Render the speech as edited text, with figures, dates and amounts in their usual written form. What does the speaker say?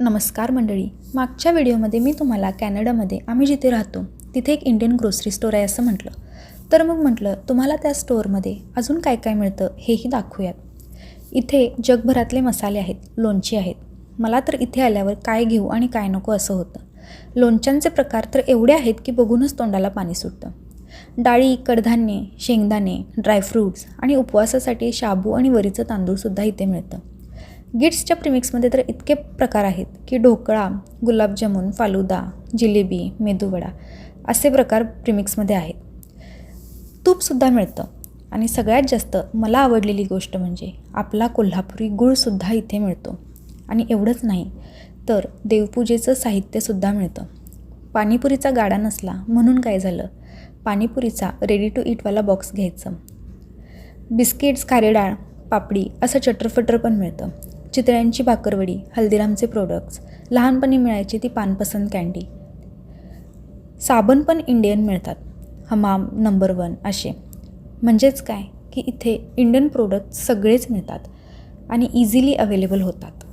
नमस्कार मंडळी, मागच्या व्हिडिओमध्ये मी तुम्हाला कॅनडामध्ये आम्ही जिथे राहतो तिथे एक इंडियन ग्रोसरी स्टोर आहे असं म्हटलं. तर मग म्हटलं तुम्हाला त्या स्टोअरमध्ये अजून काय काय मिळतं हेही दाखवूयात. इथे जगभरातले मसाले आहेत, लोणची आहेत. मला तर इथे आल्यावर काय घेऊ आणि काय नको असं होतं. लोणच्यांचे प्रकार तर एवढे आहेत की बघूनच तोंडाला पाणी सुटतं. डाळी, कडधान्ये, शेंगदाणे, ड्रायफ्रूट्स आणि उपवासासाठी शाबू आणि वरीचं तांदूळसुद्धा इथे मिळतं. गिट्सच्या प्रीमिक्समध्ये तर इतके प्रकार आहेत की ढोकळा, गुलाबजामुन, फालुदा, जिलेबी, मेदूवडा असे प्रकार प्रीमिक्समध्ये आहेत. तूपसुद्धा मिळतं आणि सगळ्यात जास्त मला आवडलेली गोष्ट म्हणजे आपला कोल्हापुरी गूळसुद्धा इथे मिळतो. आणि एवढंच नाही तर देवपूजेचं साहित्यसुद्धा मिळतं. पाणीपुरीचा गाडा नसला म्हणून काय झालं, पाणीपुरीचा रेडी टू ईटवाला बॉक्स घ्यायचं. बिस्किट्स, खारी डाळ, पापडी असं चटरफटर पण मिळतं. चितळ्यांची भाकरवडी, हल्दीरामचे प्रोडक्ट्स, लहानपणी मिळायची ती पानपसंद कँडी. साबण पण इंडियन मिळतात, हमाम, नंबर 1 असे. म्हणजेच काय की इथे इंडियन प्रोडक्ट्स सगळेच मिळतात आणि इझिली अवेलेबल होतात.